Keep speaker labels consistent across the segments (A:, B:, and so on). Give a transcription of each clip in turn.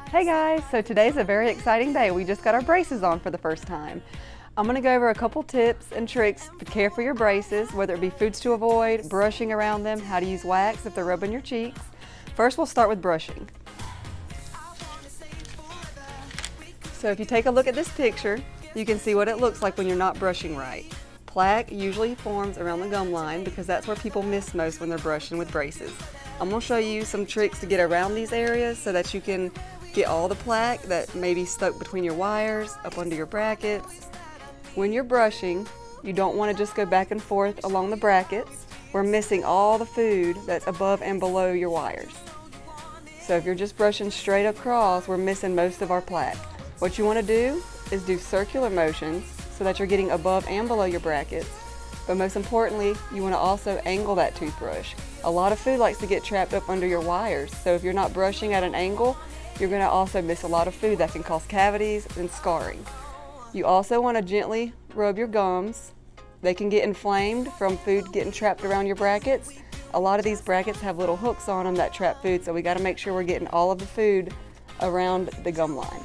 A: Hey guys, so today's a very exciting day. We just got our braces on for the first time. I'm going to go over a couple tips and tricks to care for your braces, whether it be foods to avoid, brushing around them, how to use wax if they're rubbing your cheeks. First, we'll start with brushing. So if you take a look at this picture, you can see what it looks like when you're not brushing right. Plaque usually forms around the gum line because that's where people miss most when they're brushing with braces. I'm going to show you some tricks to get around these areas so that you can get all the plaque that may be stuck between your wires, up under your brackets. When you're brushing, you don't want to just go back and forth along the brackets. We're missing all the food that's above and below your wires. So if you're just brushing straight across, we're missing most of our plaque. What you want to do is do circular motions so that you're getting above and below your brackets. But most importantly, you want to also angle that toothbrush. A lot of food likes to get trapped up under your wires, so if you're not brushing at an angle, you're going to also miss a lot of food that can cause cavities and scarring. You also want to gently rub your gums. They can get inflamed from food getting trapped around your brackets. A lot of these brackets have little hooks on them that trap food, so we got to make sure we're getting all of the food around the gum line.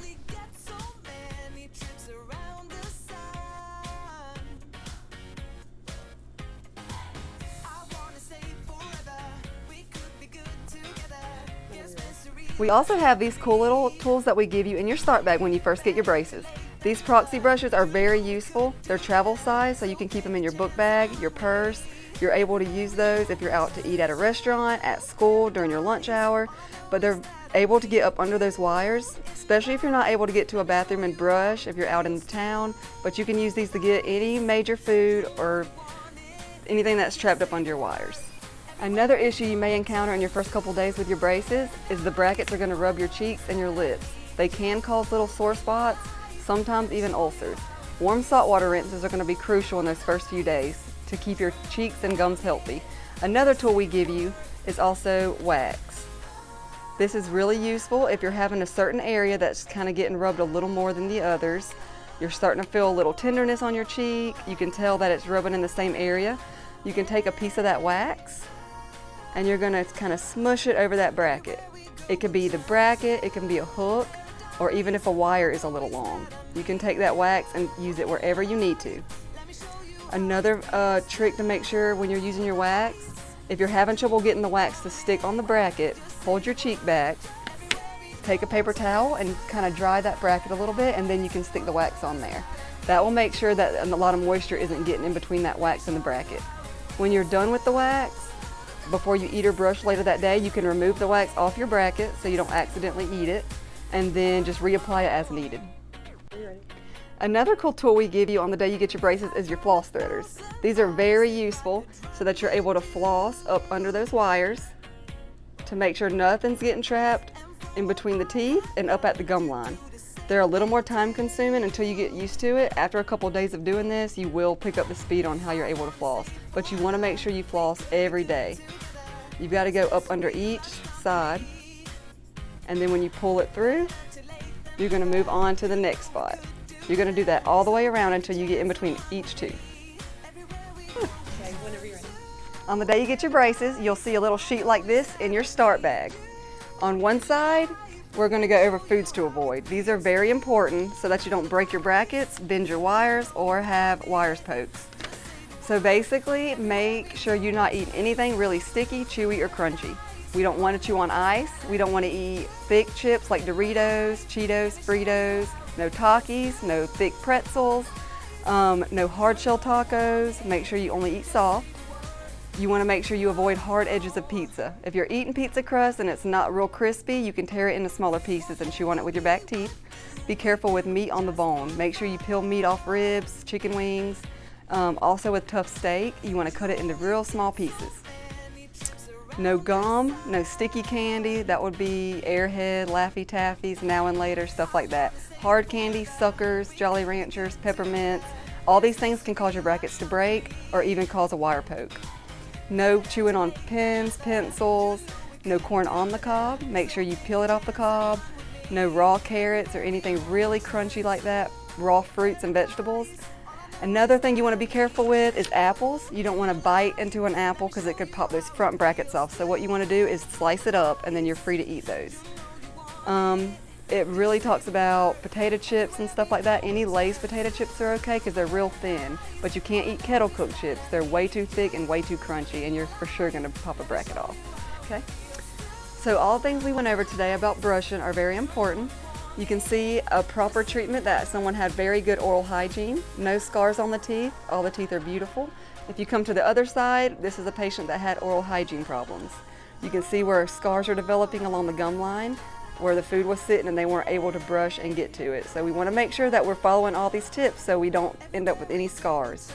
A: We also have these cool little tools that we give you in your start bag when you first get your braces. These proxy brushes are very useful. They're travel size, so you can keep them in your book bag, your purse. You're able to use those if you're out to eat at a restaurant, at school, during your lunch hour. But they're able to get up under those wires, especially if you're not able to get to a bathroom and brush, if you're out in town. But you can use these to get any major food or anything that's trapped up under your wires. Another issue you may encounter in your first couple days with your braces is the brackets are going to rub your cheeks and your lips. They can cause little sore spots, sometimes even ulcers. Warm saltwater rinses are going to be crucial in those first few days to keep your cheeks and gums healthy. Another tool we give you is also wax. This is really useful if you're having a certain area that's kind of getting rubbed a little more than the others. You're starting to feel a little tenderness on your cheek. You can tell that it's rubbing in the same area. You can take a piece of that wax and you're going to kind of smush it over that bracket. It could be the bracket, it can be a hook, or even if a wire is a little long. You can take that wax and use it wherever you need to. Another trick to make sure when you're using your wax, if you're having trouble getting the wax to stick on the bracket, hold your cheek back, take a paper towel and kind of dry that bracket a little bit, and then you can stick the wax on there. That will make sure that a lot of moisture isn't getting in between that wax and the bracket. When you're done with the wax, before you eat or brush later that day, you can remove the wax off your bracket so you don't accidentally eat it, and then just reapply it as needed. Are you ready? Another cool tool we give you on the day you get your braces is your floss threaders. These are very useful so that you're able to floss up under those wires to make sure nothing's getting trapped in between the teeth and up at the gum line. They're a little more time consuming until you get used to it. After a couple of days of doing this, you will pick up the speed on how you're able to floss. But you want to make sure you floss every day. You've got to go up under each side, and then when you pull it through, you're going to move on to the next spot. You're going to do that all the way around until you get in between each tooth.
B: Okay, whenever you're ready.
A: On the day you get your braces, you'll see a little sheet like this in your start bag. On one side, we're going to go over foods to avoid. These are very important so that you don't break your brackets, bend your wires, or have wires pokes. So basically, make sure you're not eating anything really sticky, chewy, or crunchy. We don't want to chew on ice. We don't want to eat thick chips like Doritos, Cheetos, Fritos, no Takis, no thick pretzels, no hard shell tacos. Make sure you only eat soft. You want to make sure you avoid hard edges of pizza. If you're eating pizza crust and it's not real crispy, you can tear it into smaller pieces and chew on it with your back teeth. Be careful with meat on the bone. Make sure you peel meat off ribs, chicken wings. Also with tough steak, you want to cut it into real small pieces. No gum, no sticky candy. That would be Airhead, Laffy Taffies, Now and Later, stuff like that. Hard candy, Suckers, Jolly Ranchers, peppermints. All these things can cause your brackets to break or even cause a wire poke. No chewing on pens, pencils, no corn on the cob. Make sure you peel it off the cob. No raw carrots or anything really crunchy like that. Raw fruits and vegetables. Another thing you want to be careful with is apples. You don't want to bite into an apple because it could pop those front brackets off. So what you want to do is slice it up and then you're free to eat those. It really talks about potato chips and stuff like that. Any Lay's potato chips are okay because they're real thin, but you can't eat kettle cooked chips. They're way too thick and way too crunchy, and you're for sure going to pop a bracket off. Okay. So all the things we went over today about brushing are very important. You can see a proper treatment that someone had very good oral hygiene, no scars on the teeth, all the teeth are beautiful. If you come to the other side, this is a patient that had oral hygiene problems. You can see where scars are developing along the gum line, where the food was sitting and they weren't able to brush and get to it. So we want to make sure that we're following all these tips so we don't end up with any scars.